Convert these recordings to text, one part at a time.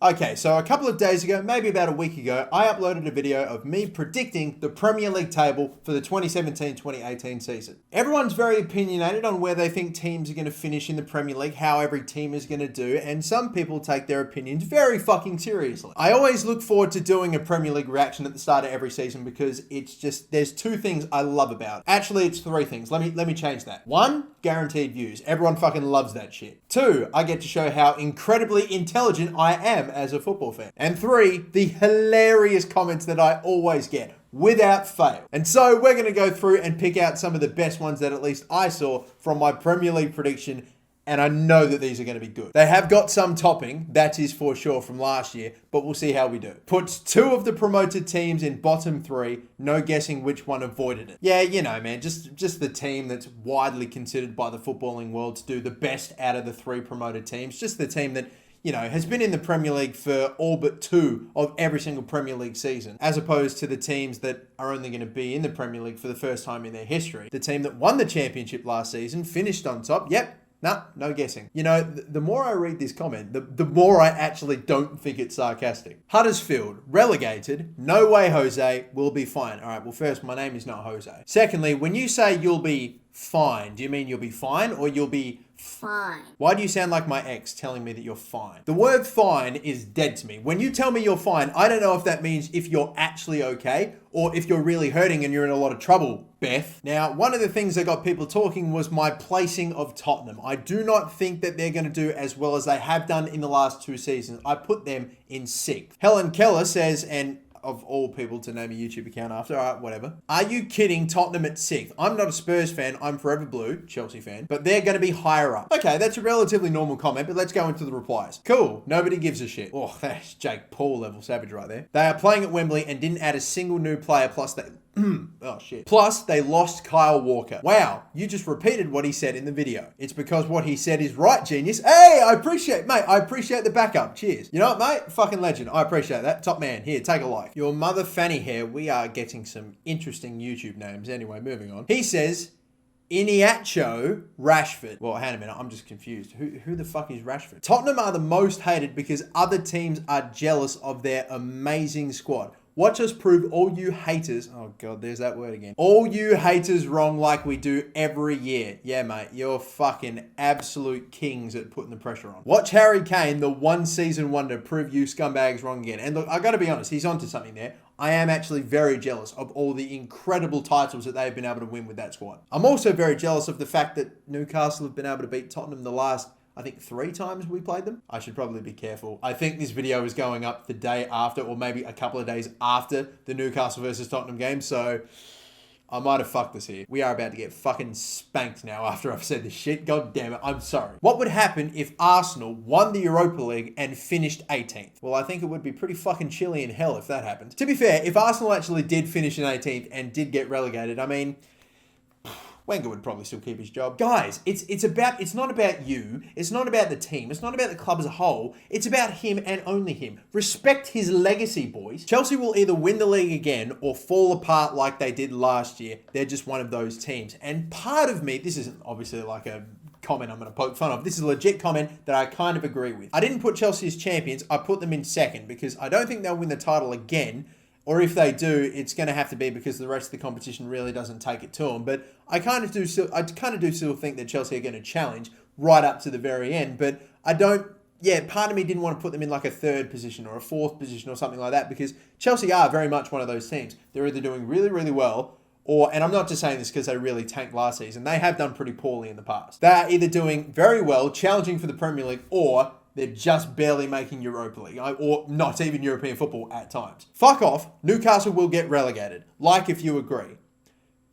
Okay, so a couple of days ago, maybe about a week ago, I uploaded a video of me predicting the Premier League table for the 2017-2018 season. Everyone's very opinionated on where they think teams are going to finish in the Premier League, how every team is going to do, and some people take their opinions very fucking seriously. I always look forward to doing a Premier League reaction at the start of every season because it's just, there's two things I love about it. Actually, it's three things. Let me change that. One, guaranteed views. Everyone fucking loves that shit. Two, I get to show how incredibly intelligent I am as a football fan. And three, the hilarious comments that I always get without fail. And so we're going to go through and pick out some of the best ones that at least I saw from my Premier League prediction, and I know that these are going to be good. They have got some topping, that is for sure, from last year, but we'll see how we do. Puts two of the promoted teams in bottom three, no guessing which one avoided it. Yeah, you know, man, just the team that's widely considered by the footballing world to do the best out of the three promoted teams. Just the team that, you know, has been in the Premier League for all but two of every single Premier League season, as opposed to the teams that are only going to be in the Premier League for the first time in their history. The team that won the championship last season, finished on top, yep. No guessing. You know, the more I read this comment, the more I actually don't think it's sarcastic. Huddersfield, relegated. No way, Jose. We'll be fine. All right, well, first, my name is not Jose. Secondly, when you say you'll be fine, do you mean you'll be fine or you'll be fine? Why do you sound like my ex telling me that you're fine? The word fine is dead to me. When you tell me you're fine, I don't know if that means if you're actually okay or if you're really hurting and you're in a lot of trouble, Beth. Now, one of the things that got people talking was my placing of Tottenham. I do not think that they're going to do as well as they have done in the last two seasons. I put them in sixth. Helen Keller says, and of all people to name a YouTube account after, all right, whatever. Are you kidding? Tottenham at sixth. I'm not a Spurs fan. I'm forever blue, Chelsea fan, but they're going to be higher up. Okay, that's a relatively normal comment, but let's go into the replies. Cool. Nobody gives a shit. Oh, that's Jake Paul level savage right there. They are playing at Wembley and didn't add a single new player, plus they... oh shit. Plus, they lost Kyle Walker. Wow, you just repeated what he said in the video. It's because what he said is right, genius. Hey, I appreciate the backup. Cheers. You know what, mate? Fucking legend. I appreciate that. Top man. Here, take a like. Your mother fanny hair. We are getting some interesting YouTube names. Anyway, moving on. He says, Iniacho Rashford. Well, hang on a minute. I'm just confused. Who the fuck is Rashford? Tottenham are the most hated because other teams are jealous of their amazing squad. Watch us prove all you haters, oh God, there's that word again. All you haters wrong like we do every year. Yeah, mate, you're fucking absolute kings at putting the pressure on. Watch Harry Kane, the one season wonder, prove you scumbags wrong again. And look, I gotta be honest, he's onto something there. I am actually very jealous of all the incredible titles that they've been able to win with that squad. I'm also very jealous of the fact that Newcastle have been able to beat Tottenham the last, I think 3 times we played them. I should probably be careful. I think this video is going up the day after, or maybe a couple of days after the Newcastle versus Tottenham game, so I might have fucked this here. We are about to get fucking spanked now after I've said this shit. God damn it, I'm sorry. What would happen if Arsenal won the Europa League and finished 18th? Well, I think it would be pretty fucking chilly in hell if that happened. To be fair, if Arsenal actually did finish in 18th and did get relegated, I mean, Wenger would probably still keep his job. Guys, it's not about you. It's not about the team. It's not about the club as a whole. It's about him and only him. Respect his legacy, boys. Chelsea will either win the league again or fall apart like they did last year. They're just one of those teams. And part of me, this isn't obviously like a comment I'm going to poke fun of. This is a legit comment that I kind of agree with. I didn't put Chelsea as champions. I put them in second because I don't think they'll win the title again. Or if they do, it's going to have to be because the rest of the competition really doesn't take it to them. But I kind of do still think that Chelsea are going to challenge right up to the very end. But I don't, part of me didn't want to put them in like a third position or a fourth position or something like that because Chelsea are very much one of those teams. They're either doing really, really well and I'm not just saying this because they really tanked last season. They have done pretty poorly in the past. They are either doing very well, challenging for the Premier League, or they're just barely making Europa League, or not even European football at times. Fuck off. Newcastle will get relegated. Like if you agree.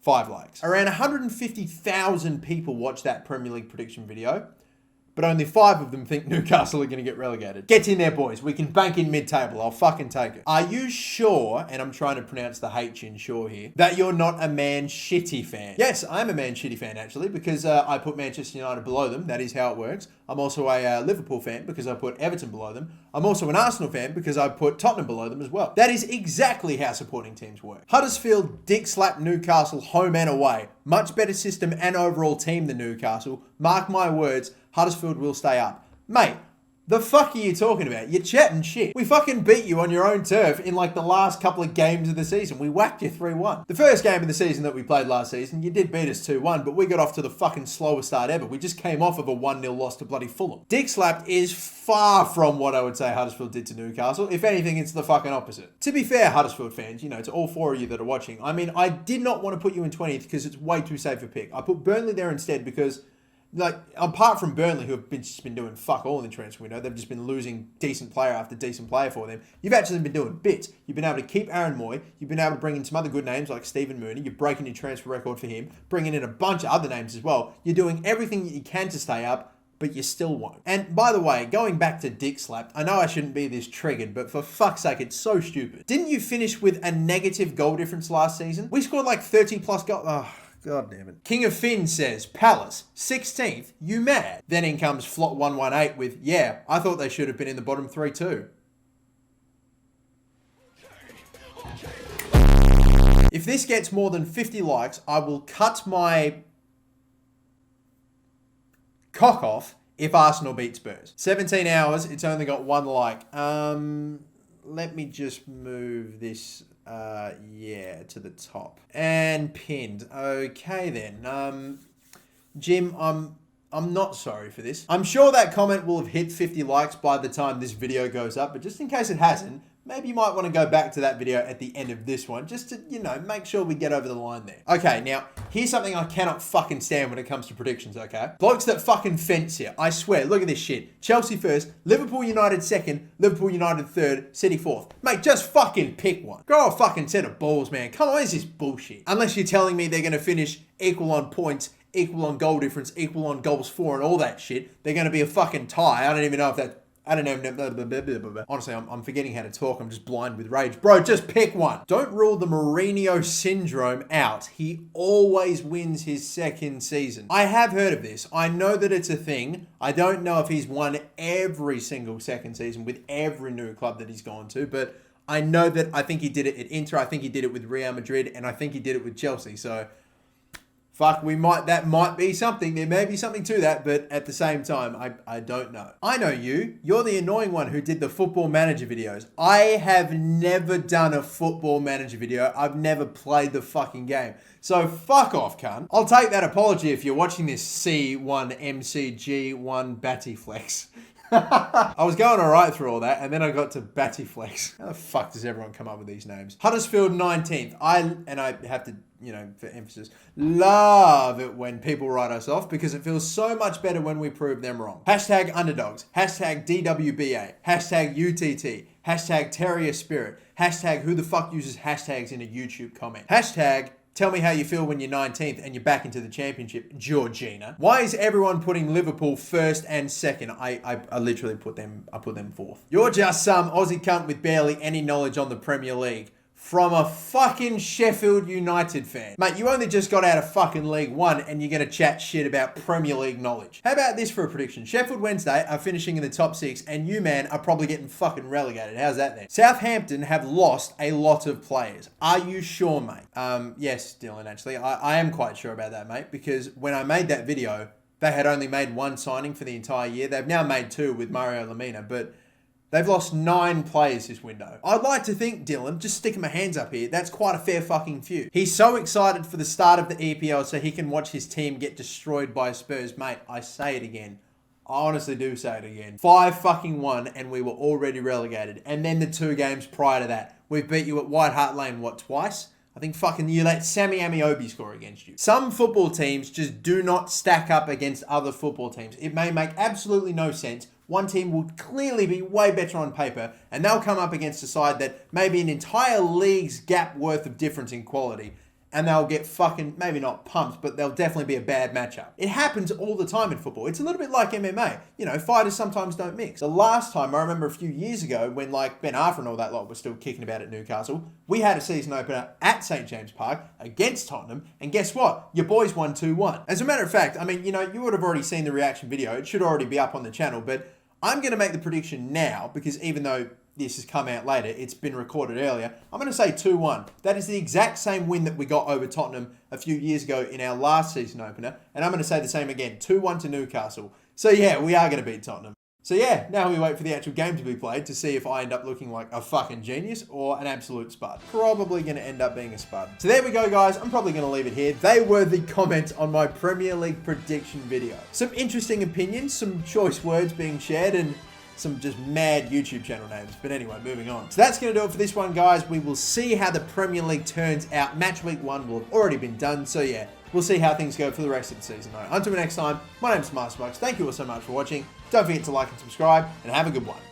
5 likes. Around 150,000 people watched that Premier League prediction video, but only 5 of them think Newcastle are going to get relegated. Get in there, boys. We can bank in mid-table. I'll fucking take it. Are you sure, and I'm trying to pronounce the H in sure here, that you're not a Man Shitty fan? Yes, I'm a Man Shitty fan, actually, because I put Manchester United below them. That is how it works. I'm also a Liverpool fan because I put Everton below them. I'm also an Arsenal fan because I put Tottenham below them as well. That is exactly how supporting teams work. Huddersfield dick slapped Newcastle home and away. Much better system and overall team than Newcastle. Mark my words, Huddersfield will stay up. Mate, The fuck are you talking about? You're chatting shit. We fucking beat you on your own turf in like the last couple of games of the season. We whacked you 3-1. The first game of the season that we played last season, you did beat us 2-1, but we got off to the fucking slowest start ever. We just came off of a 1-0 loss to bloody Fulham. Dick slapped is far from what I would say Huddersfield did to Newcastle. If anything, it's the fucking opposite. To be fair, Huddersfield fans, you know, to all four of you that are watching, I mean, I did not want to put you in 20th because it's way too safe a pick. I put Burnley there instead because, like, apart from Burnley, who have just been doing fuck all in the transfer window, they've just been losing decent player after decent player for them. You've actually been doing bits. You've been able to keep Aaron Moy. You've been able to bring in some other good names like Stephen Mooney. You're breaking your transfer record for him, bringing in a bunch of other names as well. You're doing everything that you can to stay up, but you still won't. And by the way, going back to Dick slapped, I know I shouldn't be this triggered, but for fuck's sake, it's so stupid. Didn't you finish with a negative goal difference last season? We scored like 30 plus goals. Oh. God damn it. King of Finn says, Palace, 16th, you mad? Then in comes Flot118 with, yeah, I thought they should have been in the bottom 3 too. If this gets more than 50 likes, I will cut my cock off if Arsenal beat Spurs. 17 hours, it's only got 1 like. Let me just move this to the top. And pinned. Okay then. Jim, I'm not sorry for this. I'm sure that comment will have hit 50 likes by the time this video goes up, but just in case it hasn't, maybe you might want to go back to that video at the end of this one, just to, you know, make sure we get over the line there. Okay, now, here's something I cannot fucking stand when it comes to predictions, okay? Blokes that fucking fence here. I swear, look at this shit. Chelsea first, Liverpool United second, Liverpool United third, City fourth. Mate, just fucking pick one. Grow a fucking set of balls, man. Come on, what is this bullshit? Unless you're telling me they're going to finish equal on points, equal on goal difference, equal on goals for, and all that shit. They're going to be a fucking tie. I don't even know if that's... I don't know. Honestly, I'm forgetting how to talk. I'm just blind with rage. Bro, just pick one. Don't rule the Mourinho syndrome out. He always wins his second season. I have heard of this. I know that it's a thing. I don't know if he's won every single second season with every new club that he's gone to, but I know that I think he did it at Inter. I think he did it with Real Madrid, and I think he did it with Chelsea. So... fuck, that might be something. There may be something to that, but at the same time, I don't know. I know you. You're the annoying one who did the Football Manager videos. I have never done a Football Manager video. I've never played the fucking game. So fuck off, cunt. I'll take that apology if you're watching this C1MCG1 Battyflex. I was going alright through all that, and then I got to Battyflex. How the fuck does everyone come up with these names? Huddersfield 19th. I have to, you know, for emphasis, love it when people write us off because it feels so much better when we prove them wrong. Hashtag underdogs. Hashtag DWBA. Hashtag UTT. Hashtag Terrier Spirit. Hashtag who the fuck uses hashtags in a YouTube comment. Hashtag tell me how you feel when you're 19th and you're back into the championship, Georgina. Why is everyone putting Liverpool first and second? I literally put them fourth. You're just some Aussie cunt with barely any knowledge on the Premier League. From a fucking Sheffield United fan. Mate, you only just got out of fucking League One and you're going to chat shit about Premier League knowledge. How about this for a prediction? Sheffield Wednesday are finishing in the top 6 and you, man, are probably getting fucking relegated. How's that then? Southampton have lost a lot of players. Are you sure, mate? Yes, Dylan, actually. I am quite sure about that, mate, because when I made that video, they had only made 1 signing for the entire year. They've now made 2 with Mario Lemina, but... they've lost 9 players this window. I'd like to think, Dylan, just sticking my hands up here, that's quite a fair fucking few. He's so excited for the start of the EPL so he can watch his team get destroyed by Spurs. Mate, I say it again. I honestly do say it again. 5-1 and we were already relegated. And then the 2 games prior to that. We've beat you at White Hart Lane, what, twice? I think fucking you let Sammy Amiobi score against you. Some football teams just do not stack up against other football teams. It may make absolutely no sense. One team will clearly be way better on paper, and they'll come up against a side that may be an entire league's gap worth of difference in quality, and they'll get fucking, maybe not pumped, but they'll definitely be a bad matchup. It happens all the time in football. It's a little bit like MMA. You know, fighters sometimes don't mix. The last time, I remember a few years ago, when like Ben Arthur and all that lot were still kicking about at Newcastle, we had a season opener at St. James Park against Tottenham, and guess what? Your boys won 2-1. As a matter of fact, I mean, you know, you would have already seen the reaction video. It should already be up on the channel, but I'm going to make the prediction now, because even though this has come out later, it's been recorded earlier. I'm going to say 2-1. That is the exact same win that we got over Tottenham a few years ago in our last season opener. And I'm going to say the same again, 2-1 to Newcastle. So yeah, we are going to beat Tottenham. So yeah, now we wait for the actual game to be played to see if I end up looking like a fucking genius or an absolute spud. Probably going to end up being a spud. So there we go, guys. I'm probably going to leave it here. They were the comments on my Premier League prediction video. Some interesting opinions, some choice words being shared, and some just mad YouTube channel names. But anyway, moving on. So that's going to do it for this one, guys. We will see how the Premier League turns out. Match week 1 will have already been done. So yeah, we'll see how things go for the rest of the season, though. Until next time, my name's MasterBucks. Thank you all so much for watching. Don't forget to like and subscribe, and have a good one.